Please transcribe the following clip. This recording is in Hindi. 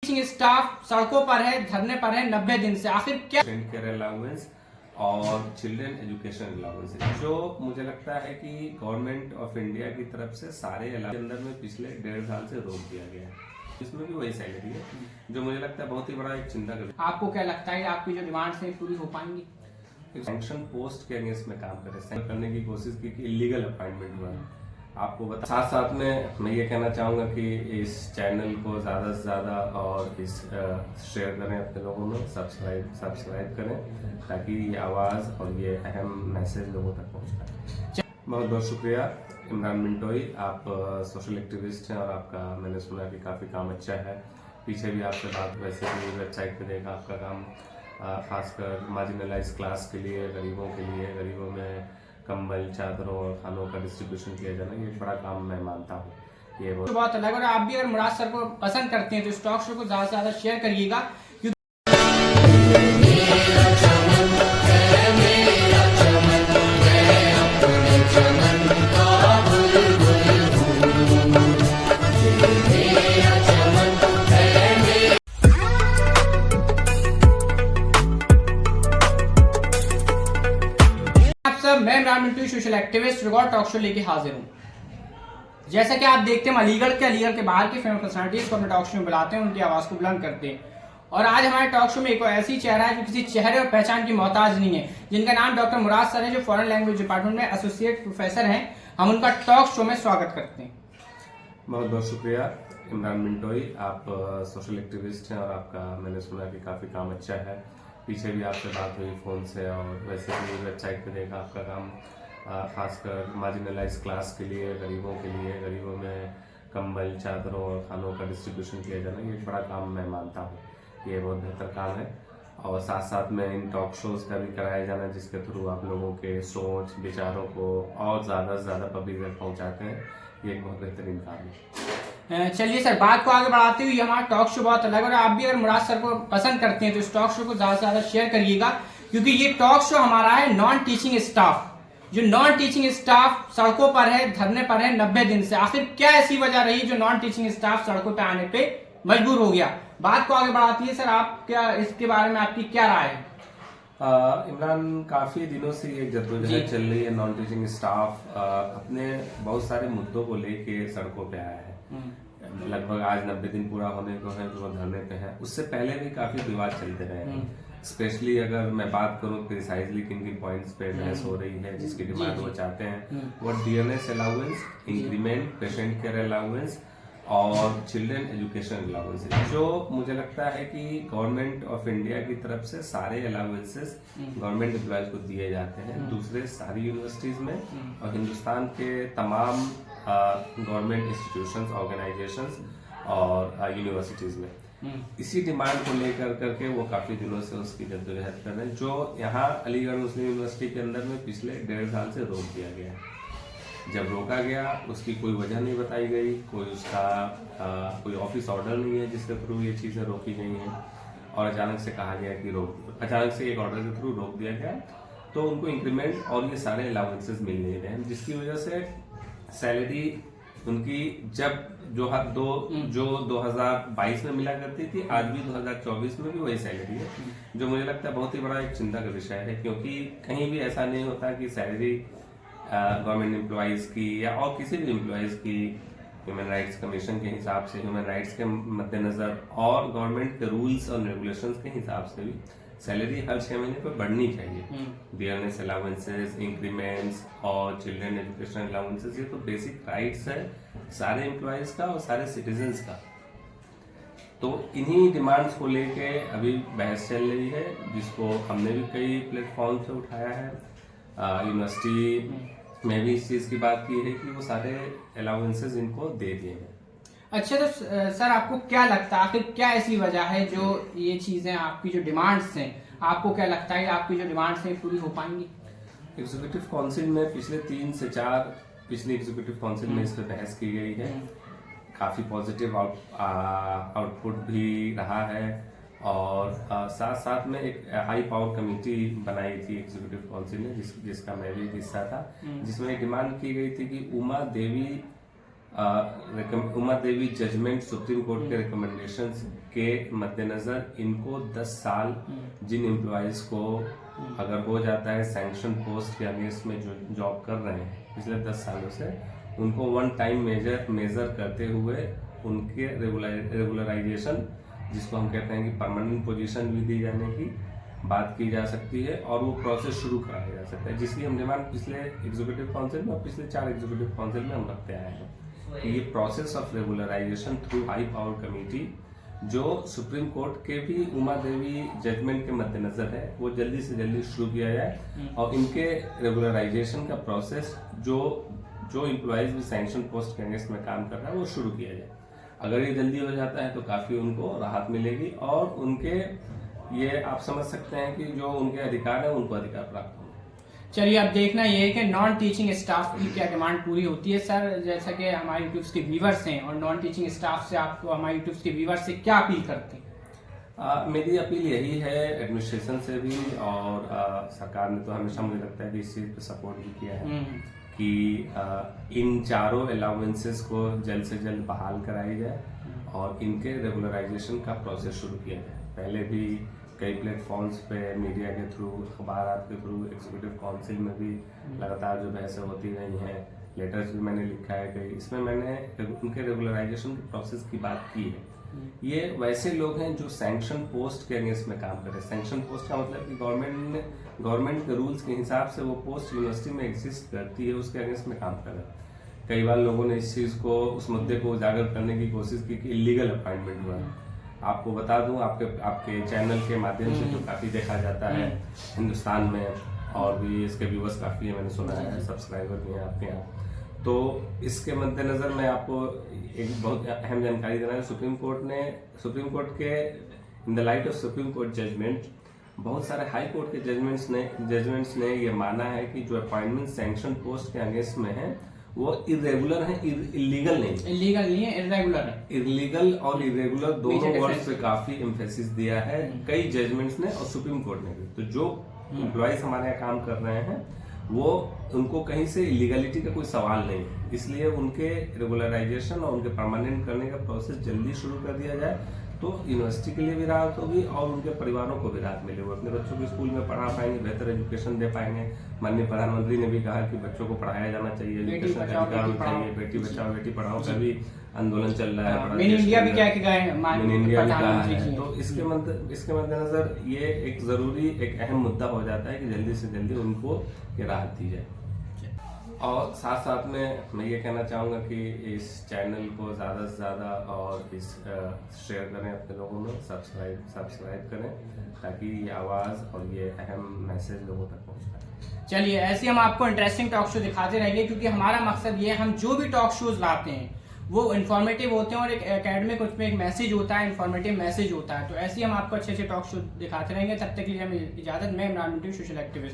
टीचिंग स्टाफ सड़कों पर है, धरने पर है 90 दिन से। आखिर क्या केयर अलाउंस और चिल्ड्रन एजुकेशन अलाउंस जो मुझे लगता है कि गवर्नमेंट ऑफ इंडिया की तरफ से सारे के अंदर में पिछले 1.5 साल से रोक दिया गया है। इसमें भी वही सैलरी है जो मुझे लगता है बहुत ही बड़ा एक चिंता का। आपको क्या लगता है आपकी जो डिमांड्स हैं पूरी हो पाएंगी? सैंक्शन पोस्ट के अगेंस्ट में काम करने की कोशिश की कि इलीगल अपॉइंटमेंट हुआ। आपको बता साथ साथ में मैं ये कहना चाहूँगा कि इस चैनल को ज़्यादा से ज़्यादा और इस शेयर करें अपने लोगों में, सब्सक्राइब करें ताकि ये आवाज़ और ये अहम मैसेज लोगों तक पहुँच पाए। बहुत बहुत शुक्रिया इमरान मिंटोई, आप सोशल एक्टिविस्ट हैं और आपका मैंने सुना कि काफ़ी काम अच्छा है। पीछे भी आपसे बात वैसे भी वेबसाइट पे देखा आपका काम खासकर मार्जिनलाइज क्लास के लिए, गरीबों में कंबल, चादरों और खानों का डिस्ट्रीब्यूशन किया जाना, ये बड़ा काम मैं मानता हूँ। ये बहुत अलग और आप भी अगर मुराद सर को पसंद करते हैं तो इस टॉक शो को ज़्यादा से ज़्यादा शेयर करिएगा। मैं Imran Mintu social activist record talk show लेके हाजिर हूँ। जैसा कि आप देखते हैं अलीगढ़ के बाहर के फेमस पर्सनालिटीज को अपने टॉक शो में बुलाते हैं, उनकी आवाज़ को बुलंद करते हैं। और आज हमारे टॉक शो में एक ऐसी चेहरा है जो किसी चेहरे और पहचान की मोहताज नहीं है, जिनका नाम डॉक्टर मुराद सर है, जो फॉरेन लैंग्वेज डिपार्टमेंट में एसोसिएट प्रोफेसर हैं। हम उनका टॉक शो में स्वागत करते हैं। बहुत बहुत शुक्रिया इमरान मिंटोई, आप सोशल एक्टिविस्ट हैं और आपका मैंने सुना कि काफ़ी काम अच्छा है। पीछे भी आपसे बात हुई फ़ोन से और वैसे भी वेबसाइट पे देखा आपका काम खासकर मार्जिनलाइज क्लास के लिए, गरीबों में कंबल, चादरों और खानों का डिस्ट्रीब्यूशन किया जाना, ये बड़ा काम मैं मानता हूँ। ये बहुत बेहतर काम है और साथ साथ में इन टॉक शोज़ का भी कराया जाना जिसके थ्रू आप लोगों के सोच विचारों को और ज़्यादा से ज़्यादा पब्लिक तक पहुँचाते हैं, ये एक बहुत बेहतरीन काम है। चलिए सर, बात को आगे बढ़ाते हुए हमारा टॉक शो बहुत अलग और आप भी अगर मुराद सर को पसंद करते हैं तो इस टॉक शो को ज़्यादा से ज़्यादा शेयर करिएगा, क्योंकि ये टॉक शो हमारा है नॉन टीचिंग स्टाफ। जो नॉन टीचिंग स्टाफ सड़कों पर है, धरने पर है 90 दिन से। आखिर क्या ऐसी वजह रही जो नॉन टीचिंग स्टाफ सड़कों पे आने पे मजबूर हो गया? बात को आगे बढ़ाती है सर, आप क्या इसके बारे में आपकी क्या राय है? इमरान, काफ़ी दिनों से ये जद्दोजहद चल रही है। नॉन टीचिंग स्टाफ अपने बहुत सारे मुद्दों को लेके सड़कों पे आया है। लगभग आज 90 दिन पूरा होने को है जो धरने पे है। उससे पहले भी काफी विवाद चलते रहे हैं। स्पेशली अगर मैं बात करूं प्रिसाइजली किन किन पॉइंट्स पे बहस हो रही है जिसकी डिमांड वो चाहते हैं, वो DNS allowance, increment, patient care allowance और चिल्ड्रन एजुकेशन अलाउंस, जो मुझे लगता है कि गवर्नमेंट ऑफ इंडिया की तरफ से सारे अलाउंसेस गवर्नमेंट एम्प्लॉयज को दिए जाते हैं दूसरे सारी यूनिवर्सिटीज में और हिंदुस्तान के तमाम गवर्नमेंट इंस्टीट्यूशंस, ऑर्गेनाइजेशंस और यूनिवर्सिटीज में। इसी डिमांड को लेकर करके वो काफी दिनों से उसकी जद्दोजहद कर रहे हैं, जो यहाँ अलीगढ़ मुस्लिम यूनिवर्सिटी के अंदर में पिछले 1.5 साल से रोक दिया गया है। जब रोका गया उसकी कोई वजह नहीं बताई गई, कोई उसका कोई ऑफिस ऑर्डर नहीं है जिसके थ्रू ये चीजें रोकी गई हैं और अचानक से कहा गया कि अचानक से एक ऑर्डर के थ्रू रोक दिया गया, तो उनको इंक्रीमेंट और ये सारे अलाउंसेस मिल नहीं रहे हैं, जिसकी वजह से सैलरी उनकी जो 2022 में मिला करती थी, आज भी 2024 में भी वही सैलरी है, जो मुझे लगता है बहुत ही बड़ा एक चिंता का विषय है। क्योंकि कहीं भी ऐसा नहीं होता कि सैलरी गवर्नमेंट एम्प्लॉयज की या और किसी भी एम्प्लॉयज की ह्यूमन राइट्स कमीशन के हिसाब से, ह्यूमन राइट्स के मद्देनजर और गवर्नमेंट के रूल्स और रेगुलेशंस के हिसाब से भी सैलरी हर 6 महीने पर बढ़नी चाहिए। डीएनएस अलाउंसेस, इंक्रीमेंट्स और चिल्ड्रन एजुकेशन अलाउंसेस, ये तो बेसिक राइट्स है सारे एम्प्लॉयज का और सारे सिटीजन्स का। तो इन्हीं डिमांड्स को लेके अभी बहस चल रही है, जिसको हमने भी कई प्लेटफॉर्म से उठाया है। यूनिवर्सिटी में भी इस चीज की बात की है कि वो सारे अलाउंसेस इनको दे दिए हैं। अच्छा, तो सर आपको क्या लगता है आखिर क्या ऐसी वजह है जो ये चीजें आपकी जो डिमांड्स हैं, आपको क्या लगता है आपकी जो डिमांड्स हैं पूरी हो पाएंगी? एग्जीक्यूटिव काउंसिल में पिछले 3 से 4 पिछली एग्जीक्यूटिव काउंसिल में इस पर बहस की गई है। काफी पॉजिटिव आउटपुट भी रहा है और साथ साथ में एक हाई पावर कमेटी बनाई थी एग्जीक्यूटिव काउंसिल ने जिसका मैं भी हिस्सा था, जिसमें डिमांड की गई थी कि Uma Devi Uma Devi judgement supreme court के रिकमेंडेशंस के मद्देनजर इनको 10 साल जिन एम्प्लॉयज को अगर हो जाता है सैंक्शन पोस्ट के अगेंस्ट में जो जॉब कर रहे हैं पिछले 10 सालों से, उनको वन टाइम मेजर करते हुए उनके रेगुलराइजेशन, जिसको हम कहते हैं कि परमानेंट पोजीशन भी दी जाने की बात की जा सकती है और वो प्रोसेस शुरू कराया जा सकता है, जिसकी हम डिमांड पिछले एग्जीक्यूटिव काउंसिल में और पिछले 4 एग्जीक्यूटिव काउंसिल में हम रखते आए हैं कि ये process of regularisation through high power committee जो सुप्रीम कोर्ट के भी उमा देवी जजमेंट के मद्देनजर है वो जल्दी से जल्दी शुरू किया जाए और इनके रेगुलराइजेशन का प्रोसेस जो इम्प्लॉयज भी सैंक्शन पोस्ट के अगेंस्ट में काम कर रहा है वो शुरू किया जाए। अगर ये जल्दी हो जाता है तो काफी उनको राहत मिलेगी और उनके ये आप समझ सकते हैं कि जो उनके अधिकार है उनको अधिकार प्राप्त होंगे। चलिए अब देखना ये है कि नॉन टीचिंग स्टाफ की क्या डिमांड पूरी होती है सर, जैसा कि हमारे यूट्यूब के व्यूवर्स हैं और नॉन टीचिंग स्टाफ से आपको हमारे यूट्यूब के व्यूवर्स से क्या अपील करते हैं? मेरी अपील यही है एडमिनिस्ट्रेशन से भी और सरकार ने तो हमेशा मुझे लगता है कि इस चीज पे सपोर्ट भी किया है कि इन चारों अलाउंसेस को जल्द से जल्द बहाल कराई जाए और इनके रेगुलराइजेशन का प्रोसेस शुरू किया जाए। पहले भी कई प्लेटफॉर्म्स पे मीडिया के थ्रू, अखबार के थ्रू, एग्जीक्यूटिव काउंसिल में भी लगातार जो बहसें होती रही हैं, लेटर्स भी मैंने लिखा है कई, इसमें मैंने उनके रेगुलराइजेशन के प्रोसेस की बात की है। ये वैसे लोग हैं जो सैंक्शन पोस्ट के अगेंस्ट में काम कर रहे हैं। सैंक्शन पोस्ट का मतलब कि गवर्नमेंट के रूल्स के हिसाब से वो पोस्ट यूनिवर्सिटी में एग्जिस्ट करती है, उसके अगेंस्ट में काम कर रहे हैं। कई बार लोगों ने इस चीज को, उस मुद्दे को उजागर करने की कोशिश की कि इलीगल अपॉइंटमेंट हुआ है। आपको बता दूं, आपके चैनल के माध्यम से तो काफी देखा जाता है हिंदुस्तान में और भी इसके व्यूअर्स काफी है, मैंने सुना है, सब्सक्राइबर भी हैं आपके यहाँ। तो इसके मद्देनजर मैं आपको एक बहुत अहम जानकारी देना है। सुप्रीम कोर्ट के in the light of supreme court judgement बहुत सारे हाई कोर्ट के जजमेंट्स ने ये माना है कि जो अपॉइंटमेंट सैंक्शन पोस्ट के अगेंस्ट में है वो इरेगुलर है, इलीगल नहीं है, इरेगुलर है। इलीगल और इरेगुलर दोनों वर्ड्स पे काफी एम्फेसिस दिया है कई जजमेंट्स ने और सुप्रीम कोर्ट ने भी। तो जो एम्प्लॉयज हमारे यहाँ काम कर रहे हैं वो उनको कहीं से इलीगलिटी का कोई सवाल नहीं है, इसलिए उनके रेगुलराइजेशन और उनके परमानेंट करने का प्रोसेस जल्दी शुरू कर दिया जाए तो यूनिवर्सिटी के लिए भी राहत होगी और उनके परिवारों को भी राहत मिलेगी। वो अपने बच्चों को स्कूल में पढ़ा पाएंगे, बेहतर एजुकेशन दे पाएंगे। माननीय प्रधानमंत्री ने भी कहा कि बच्चों को पढ़ाया जाना चाहिए, एजुकेशन का अधिकार चाहिए, बेटी बचाओ बेटी पढ़ाओ का भी आंदोलन चल रहा है। मेन इंडिया भी क्या गए, मेन इंडिया भी कहा है। तो इसके मद्देनजर ये एक जरूरी एक अहम मुद्दा हो जाता है कि जल्दी से जल्दी उनको ये राहत दी जाए। और साथ साथ में मैं ये कहना चाहूँगा कि इस चैनल को ज़्यादा से ज़्यादा और इस शेयर करें अपने लोगों में, सब्सक्राइब करें ताकि ये आवाज़ और ये अहम मैसेज लोगों तक पहुँच पाए। चलिए ऐसे हम आपको इंटरेस्टिंग टॉक शो दिखाते रहेंगे क्योंकि हमारा मकसद ये है, हम जो भी टॉक शोज लाते हैं वो इन्फॉर्मेटिव होते हैं और एक एकेडमिक उसमें एक मैसेज होता है, इन्फॉर्मेटिव मैसेज होता है। तो ऐसे ही हम आपको अच्छे अच्छे टॉक शो दिखाते रहेंगे। तब तक के लिए हमें इजाज़त, मैं इमरान सोशल एक्टिविस्ट।